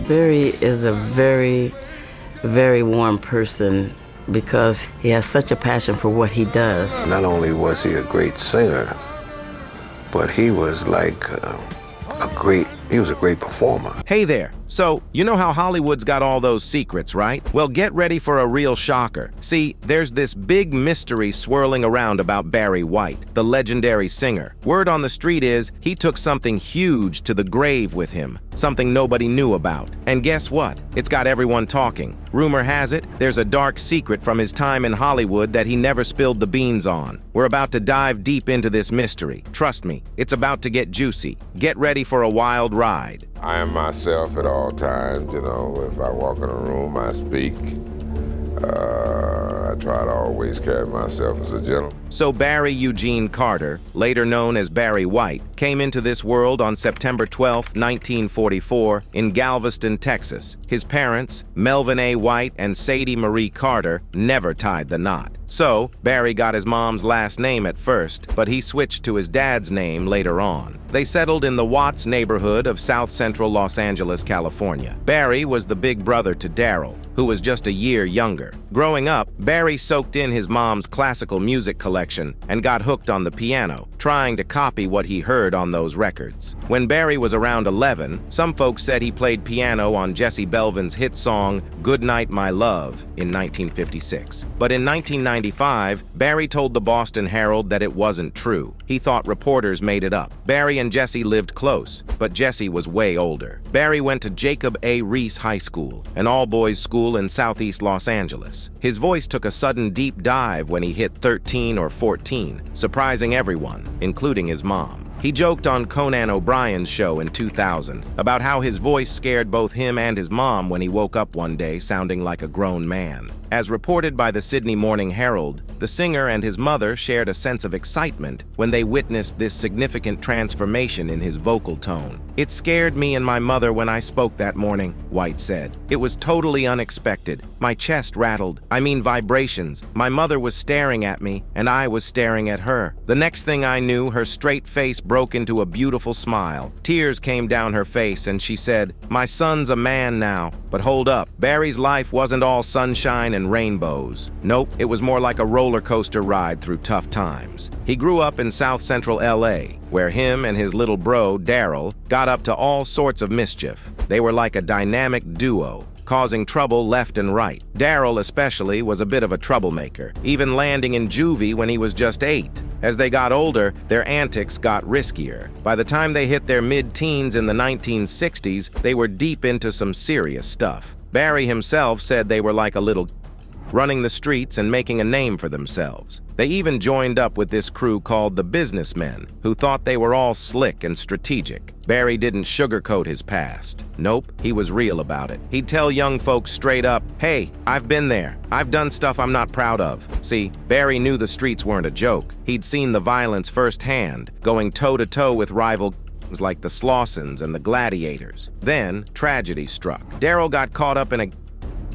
Barry is a very, very warm person because he has such a passion for what he does. Not only was he a great singer, but he was like he was a great performer. Hey there. So, you know how Hollywood's got all those secrets, right? Well, get ready for a real shocker. See, there's this big mystery swirling around about Barry White, the legendary singer. Word on the street is he took something huge to the grave with him, something nobody knew about. And guess what? It's got everyone talking. Rumor has it, there's a dark secret from his time in Hollywood that he never spilled the beans on. We're about to dive deep into this mystery. Trust me, it's about to get juicy. Get ready for a wild ride. I am myself at all times, you know. If I walk in a room, I speak. I try to always carry myself as a gentleman. So Barry Eugene Carter, later known as Barry White, came into this world on September 12, 1944, in Galveston, Texas. His parents, Melvin A. White and Sadie Marie Carter, never tied the knot. So, Barry got his mom's last name at first, but he switched to his dad's name later on. They settled in the Watts neighborhood of South Central Los Angeles, California. Barry was the big brother to Darryl, who was just a year younger. Growing up, Barry soaked in his mom's classical music collection and got hooked on the piano, trying to copy what he heard on those records. When Barry was around 11, some folks said he played piano on Jesse Belvin's hit song, "Good Night, My Love," in 1956. But in 1995, Barry told the Boston Herald that it wasn't true. He thought reporters made it up. Barry and Jesse lived close, but Jesse was way older. Barry went to Jacob A. Riis High School, an all-boys school in southeast Los Angeles. His voice took a sudden deep dive when he hit 13 or 14, surprising everyone, including his mom. He joked on Conan O'Brien's show in 2000 about how his voice scared both him and his mom when he woke up one day sounding like a grown man. As reported by the Sydney Morning Herald, the singer and his mother shared a sense of excitement when they witnessed this significant transformation in his vocal tone. "It scared me and my mother when I spoke that morning," White said. "It was totally unexpected. My chest rattled. I mean vibrations. My mother was staring at me, and I was staring at her. The next thing I knew, her straight face broke into a beautiful smile. Tears came down her face, and she said, 'My son's a man now.' But hold up, Barry's life wasn't all sunshine and rainbows. Nope, it was more like a roller coaster ride through tough times. He grew up in South Central LA, where him and his little bro, Darryl, got up to all sorts of mischief. They were like a dynamic duo, causing trouble left and right. Darryl especially was a bit of a troublemaker, even landing in juvie when he was just 8. As they got older, their antics got riskier. By the time they hit their mid-teens in the 1960s, they were deep into some serious stuff. Barry himself said they were like a little running the streets and making a name for themselves. They even joined up with this crew called the Businessmen, who thought they were all slick and strategic. Barry didn't sugarcoat his past. Nope, he was real about it. He'd tell young folks straight up, "Hey, I've been there. I've done stuff I'm not proud of." See, Barry knew the streets weren't a joke. He'd seen the violence firsthand, going toe-to-toe with rivals like the Slawsons and the Gladiators. Then, tragedy struck. Darryl got caught up in a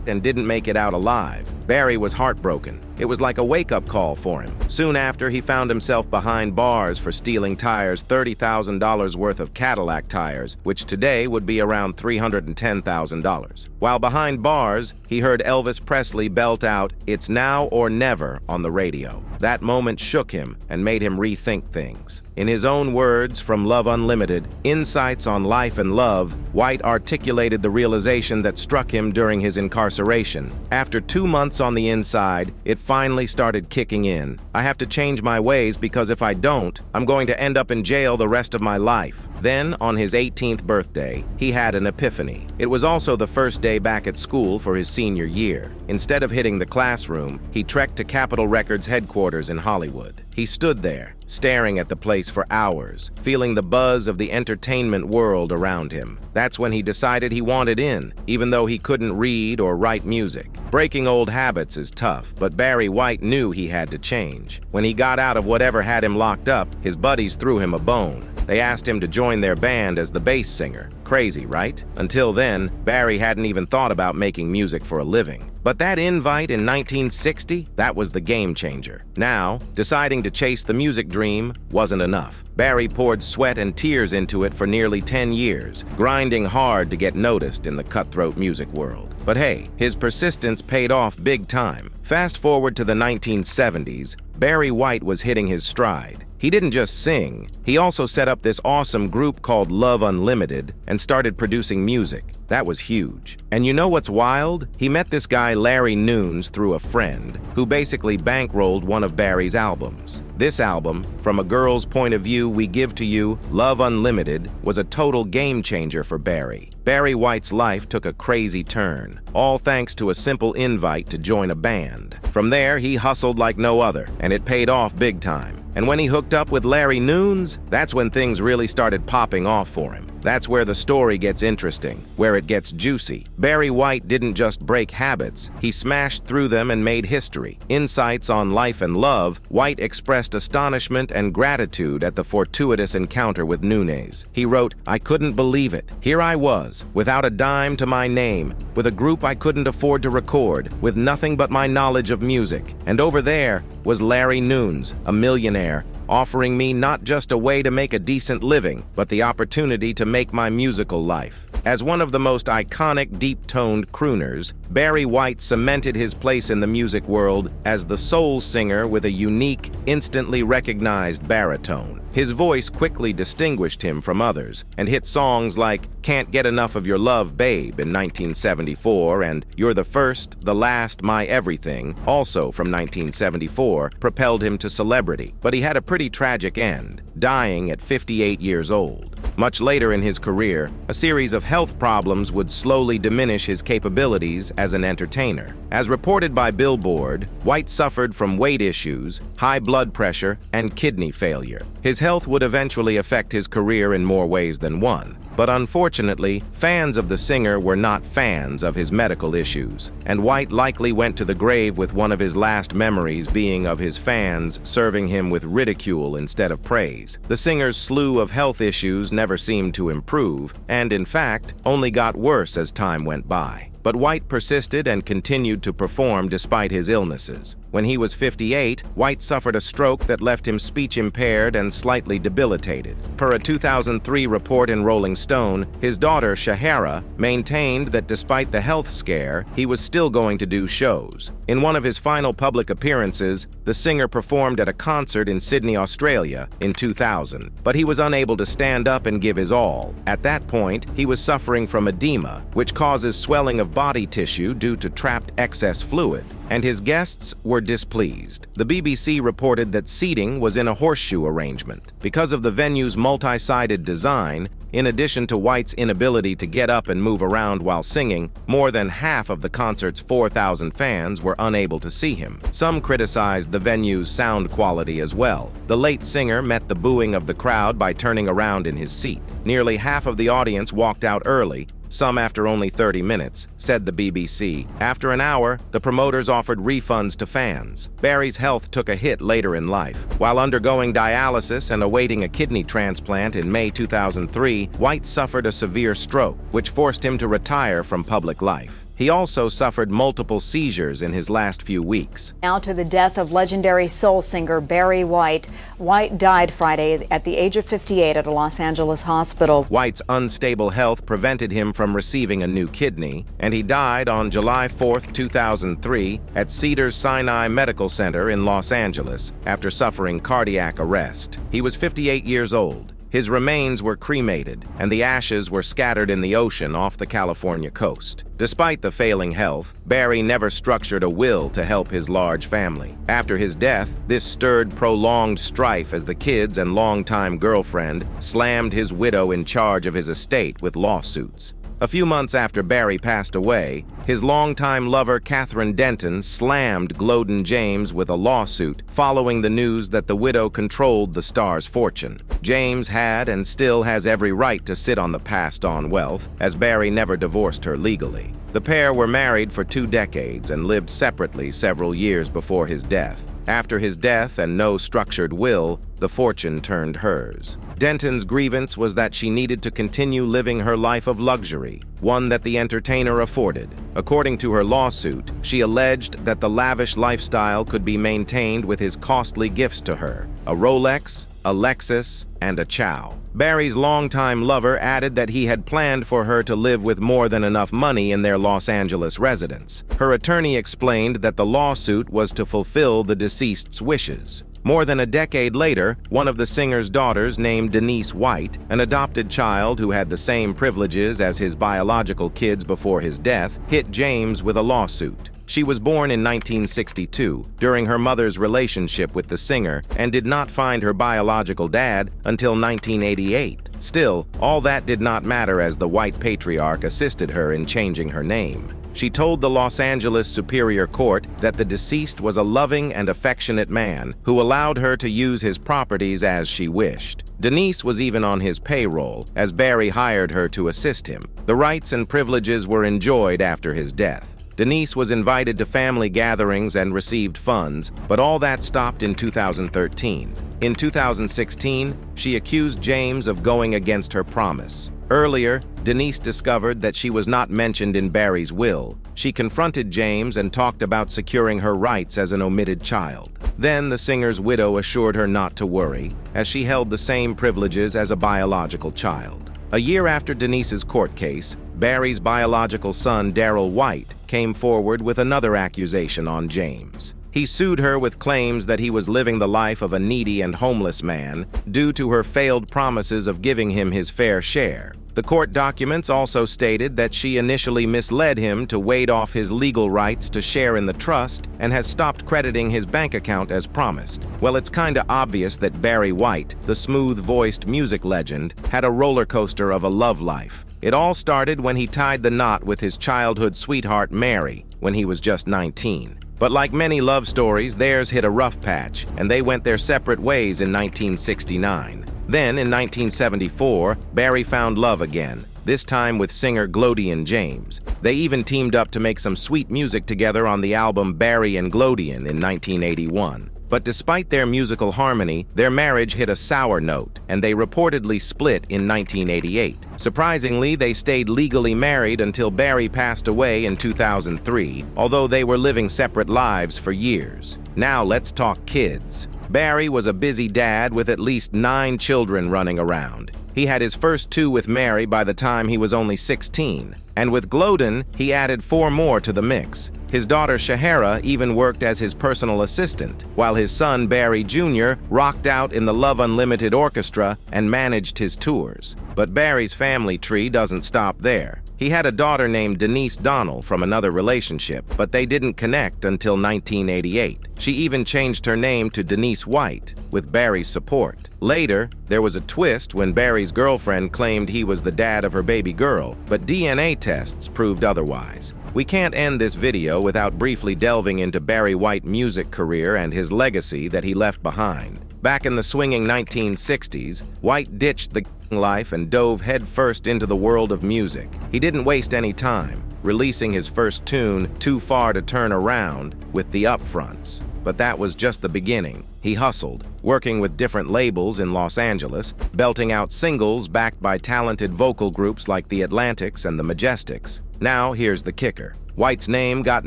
and didn't make it out alive. Barry was heartbroken. It was like a wake-up call for him. Soon after, he found himself behind bars for stealing tires, $30,000 worth of Cadillac tires, which today would be around $310,000. While behind bars, he heard Elvis Presley belt out, "It's now or never," on the radio. That moment shook him and made him rethink things. In his own words from Love Unlimited, Insights on Life and Love, White articulated the realization that struck him during his incarceration. After 2 months on the inside, it finally started kicking in. "I have to change my ways because if I don't, I'm going to end up in jail the rest of my life." Then, on his 18th birthday, he had an epiphany. It was also the first day back at school for his senior year. Instead of hitting the classroom, he trekked to Capitol Records headquarters in Hollywood. He stood there, staring at the place for hours, feeling the buzz of the entertainment world around him. That's when he decided he wanted in, even though he couldn't read or write music. Breaking old habits is tough, but Barry White knew he had to change. When he got out of whatever had him locked up, his buddies threw him a bone. They asked him to join their band as the bass singer. Crazy, right? Until then, Barry hadn't even thought about making music for a living. But that invite in 1960, that was the game changer. Now, deciding to chase the music dream wasn't enough. Barry poured sweat and tears into it for nearly 10 years, grinding hard to get noticed in the cutthroat music world. But hey, his persistence paid off big time. Fast forward to the 1970s, Barry White was hitting his stride. He didn't just sing, he also set up this awesome group called Love Unlimited and started producing music. That was huge. And you know what's wild? He met this guy Larry Nunes through a friend who basically bankrolled one of Barry's albums. This album, From a Girl's Point of View We Give to You, Love Unlimited, was a total game changer for Barry. Barry White's life took a crazy turn, all thanks to a simple invite to join a band. From there, he hustled like no other, and it paid off big time. And when he hooked up with Larry Nunes, that's when things really started popping off for him. That's where the story gets interesting, where it gets juicy. Barry White didn't just break habits, he smashed through them and made history. Insights on life and love, White expressed astonishment and gratitude at the fortuitous encounter with Nunes. He wrote, "I couldn't believe it. Here I was, without a dime to my name, with a group I couldn't afford to record, with nothing but my knowledge of music. And over there was Larry Nunes, a millionaire, offering me not just a way to make a decent living, but the opportunity to make my musical life." As one of the most iconic deep-toned crooners, Barry White cemented his place in the music world as the soul singer with a unique, instantly recognized baritone. His voice quickly distinguished him from others, and hit songs like Can't Get Enough of Your Love, Babe in 1974 and You're the First, the Last, My Everything, also from 1974, propelled him to celebrity. But he had a pretty tragic end, dying at 58 years old. Much later in his career, a series of health problems would slowly diminish his capabilities as an entertainer. As reported by Billboard, White suffered from weight issues, high blood pressure, and kidney failure. His health would eventually affect his career in more ways than one. But unfortunately, fans of the singer were not fans of his medical issues, and White likely went to the grave with one of his last memories being of his fans serving him with ridicule instead of praise. The singer's slew of health issues never seemed to improve, and in fact, only got worse as time went by. But White persisted and continued to perform despite his illnesses. When he was 58, White suffered a stroke that left him speech-impaired and slightly debilitated. Per a 2003 report in Rolling Stone, his daughter, Shahara, maintained that despite the health scare, he was still going to do shows. In one of his final public appearances, the singer performed at a concert in Sydney, Australia, in 2000, but he was unable to stand up and give his all. At that point, he was suffering from edema, which causes swelling of body tissue due to trapped excess fluid, and his guests were displeased. The BBC reported that seating was in a horseshoe arrangement. Because of the venue's multi-sided design, in addition to White's inability to get up and move around while singing, more than half of the concert's 4,000 fans were unable to see him. Some criticized the venue's sound quality as well. The late singer met the booing of the crowd by turning around in his seat. Nearly half of the audience walked out early, some after only 30 minutes, said the BBC. After an hour, the promoters offered refunds to fans. Barry's health took a hit later in life. While undergoing dialysis and awaiting a kidney transplant in May 2003, White suffered a severe stroke, which forced him to retire from public life. He also suffered multiple seizures in his last few weeks. Now to the death of legendary soul singer Barry White. White died Friday at the age of 58 at a Los Angeles hospital. White's unstable health prevented him from receiving a new kidney, and he died on July 4, 2003 at Cedars-Sinai Medical Center in Los Angeles after suffering cardiac arrest. He was 58 years old. His remains were cremated, and the ashes were scattered in the ocean off the California coast. Despite the failing health, Barry never structured a will to help his large family. After his death, this stirred prolonged strife as the kids and longtime girlfriend slammed his widow in charge of his estate with lawsuits. A few months after Barry passed away, his longtime lover Catherine Denton slammed Glowden James with a lawsuit following the news that the widow controlled the star's fortune. James had and still has every right to sit on the passed-on wealth, as Barry never divorced her legally. The pair were married for 2 decades and lived separately several years before his death. After his death and no structured will, the fortune turned hers. Denton's grievance was that she needed to continue living her life of luxury, one that the entertainer afforded. According to her lawsuit, she alleged that the lavish lifestyle could be maintained with his costly gifts to her: a Rolex, a Lexus, and a Chow. Barry's longtime lover added that he had planned for her to live with more than enough money in their Los Angeles residence. Her attorney explained that the lawsuit was to fulfill the deceased's wishes. More than a decade later, one of the singer's daughters, named Denise White, an adopted child who had the same privileges as his biological kids before his death, hit James with a lawsuit. She was born in 1962, during her mother's relationship with the singer, and did not find her biological dad until 1988. Still, all that did not matter as the white patriarch assisted her in changing her name. She told the Los Angeles Superior Court that the deceased was a loving and affectionate man who allowed her to use his properties as she wished. Denise was even on his payroll, as Barry hired her to assist him. The rights and privileges were enjoyed after his death. Denise was invited to family gatherings and received funds, but all that stopped in 2013. In 2016, she accused James of going against her promise. Earlier, Denise discovered that she was not mentioned in Barry's will. She confronted James and talked about securing her rights as an omitted child. Then the singer's widow assured her not to worry, as she held the same privileges as a biological child. A year after Denise's court case, Barry's biological son, Darryl White, came forward with another accusation on James. He sued her with claims that he was living the life of a needy and homeless man due to her failed promises of giving him his fair share. The court documents also stated that she initially misled him to waive off his legal rights to share in the trust and has stopped crediting his bank account as promised. Well, it's kinda obvious that Barry White, the smooth-voiced music legend, had a roller coaster of a love life. It all started when he tied the knot with his childhood sweetheart Mary when he was just 19. But like many love stories, theirs hit a rough patch, and they went their separate ways in 1969. Then, in 1974, Barry found love again, this time with singer Glodian James. They even teamed up to make some sweet music together on the album Barry and Glodian in 1981. But despite their musical harmony, their marriage hit a sour note, and they reportedly split in 1988. Surprisingly, they stayed legally married until Barry passed away in 2003, although they were living separate lives for years. Now let's talk kids. Barry was a busy dad with at least 9 children running around. He had his first 2 with Mary by the time he was only 16, and with Glodian, he added 4 more to the mix. His daughter Shahara even worked as his personal assistant, while his son Barry Jr. rocked out in the Love Unlimited Orchestra and managed his tours. But Barry's family tree doesn't stop there. He had a daughter named Denise Donnell from another relationship, but they didn't connect until 1988. She even changed her name to Denise White, with Barry's support. Later, there was a twist when Barry's girlfriend claimed he was the dad of her baby girl, but DNA tests proved otherwise. We can't end this video without briefly delving into Barry White's music career and his legacy that he left behind. Back in the swinging 1960s, White ditched the life and dove headfirst into the world of music. He didn't waste any time, releasing his first tune, Too Far to Turn Around, with the Upfronts. But that was just the beginning. He hustled, working with different labels in Los Angeles, belting out singles backed by talented vocal groups like the Atlantics and the Majestics. Now here's the kicker. White's name got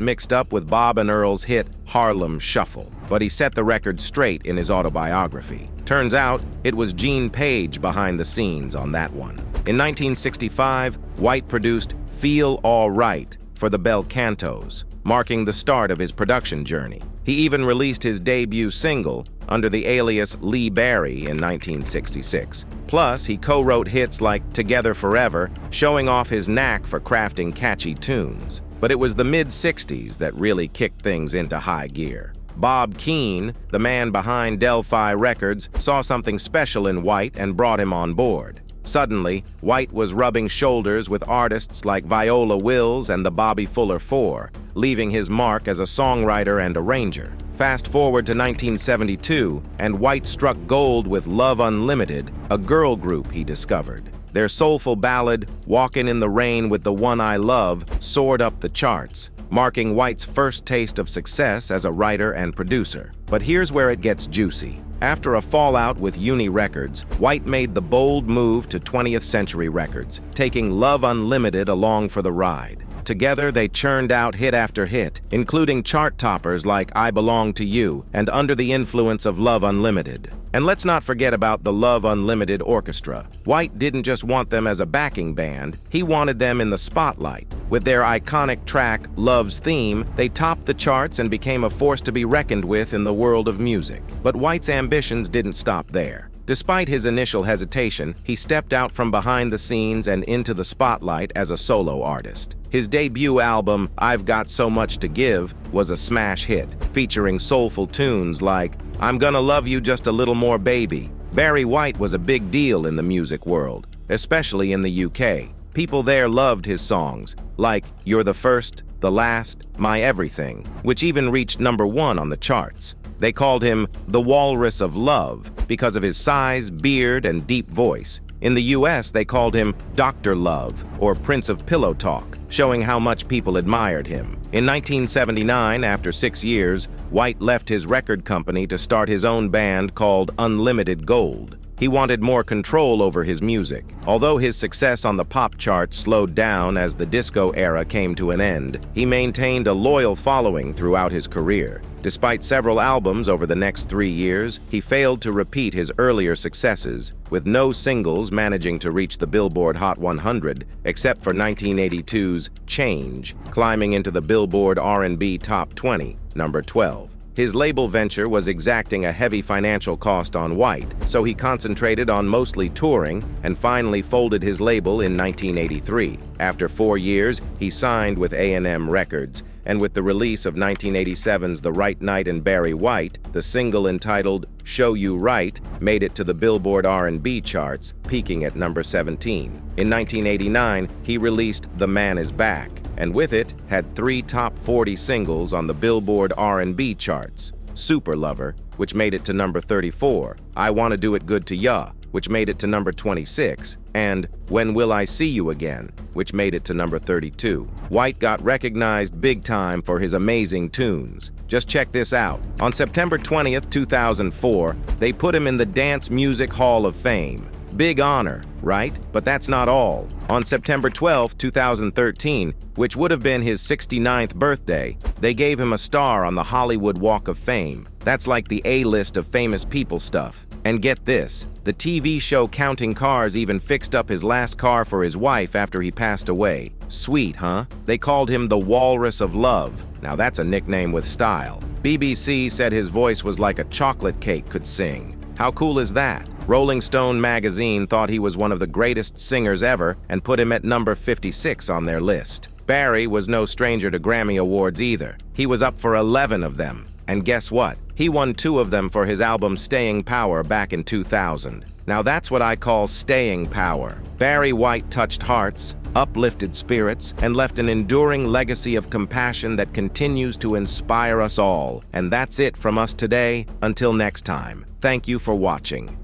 mixed up with Bob and Earl's hit Harlem Shuffle, but he set the record straight in his autobiography. Turns out, it was Gene Page behind the scenes on that one. In 1965, White produced Feel All Right for the Bel Cantos, marking the start of his production journey. He even released his debut single under the alias Lee Barry in 1966. Plus, he co-wrote hits like Together Forever, showing off his knack for crafting catchy tunes. But it was the mid-60s that really kicked things into high gear. Bob Keane, the man behind Delphi Records, saw something special in White and brought him on board. Suddenly, White was rubbing shoulders with artists like Viola Wills and the Bobby Fuller Four, leaving his mark as a songwriter and arranger. Fast forward to 1972, and White struck gold with Love Unlimited, a girl group he discovered. Their soulful ballad, Walkin' in the Rain with the One I Love, soared up the charts. marking White's first taste of success as a writer and producer. But here's where it gets juicy. After a fallout with Uni Records, White made the bold move to 20th Century Records, taking Love Unlimited along for the ride. Together, they churned out hit after hit, including chart toppers like I Belong to You and Under the Influence of Love Unlimited. And let's not forget about the Love Unlimited Orchestra. White didn't just want them as a backing band, he wanted them in the spotlight. With their iconic track, Love's Theme, they topped the charts and became a force to be reckoned with in the world of music. But White's ambitions didn't stop there. Despite his initial hesitation, he stepped out from behind the scenes and into the spotlight as a solo artist. His debut album, I've Got So Much to Give, was a smash hit, featuring soulful tunes like I'm Gonna Love You Just a Little More Baby. Barry White was a big deal in the music world, especially in the UK. People there loved his songs, like You're the First, The Last, My Everything, which even reached #1 on the charts. They called him the Walrus of Love because of his size, beard, and deep voice. In the US, they called him Dr. Love or Prince of Pillow Talk, showing how much people admired him. In 1979, after 6 years, White left his record company to start his own band called Unlimited Gold. He wanted more control over his music. Although his success on the pop charts slowed down as the disco era came to an end, he maintained a loyal following throughout his career. Despite several albums over the next 3 years, he failed to repeat his earlier successes, with no singles managing to reach the Billboard Hot 100, except for 1982's Change, climbing into the Billboard R&B Top 20, #12. His label venture was exacting a heavy financial cost on White, so he concentrated on mostly touring and finally folded his label in 1983. After 4 years, he signed with A&M Records, and with the release of 1987's The Right Night and Barry White, the single entitled Show You Right made it to the Billboard R&B charts, peaking at #17. In 1989, he released The Man Is Back, and with it had 3 top 40 singles on the Billboard R&B charts. Super Lover, which made it to #34, I Wanna Do It Good to Ya, which made it to #26, and When Will I See You Again, which made it to #32. White got recognized big time for his amazing tunes. Just check this out. On September 20th, 2004, they put him in the Dance Music Hall of Fame. Big honor, right? But that's not all. On September 12, 2013, which would have been his 69th birthday, they gave him a star on the Hollywood Walk of Fame. That's like the A-list of famous people stuff. And get this, the TV show Counting Cars even fixed up his last car for his wife after he passed away. Sweet, huh? They called him the Walrus of Love. Now that's a nickname with style. BBC said his voice was like a chocolate cake could sing. How cool is that? Rolling Stone magazine thought he was one of the greatest singers ever and put him at #56 on their list. Barry was no stranger to Grammy Awards either. He was up for 11 of them. And guess what? He won 2 of them for his album Staying Power back in 2000. Now that's what I call staying power. Barry White touched hearts, uplifted spirits, and left an enduring legacy of compassion that continues to inspire us all. And that's it from us today. Until next time, thank you for watching.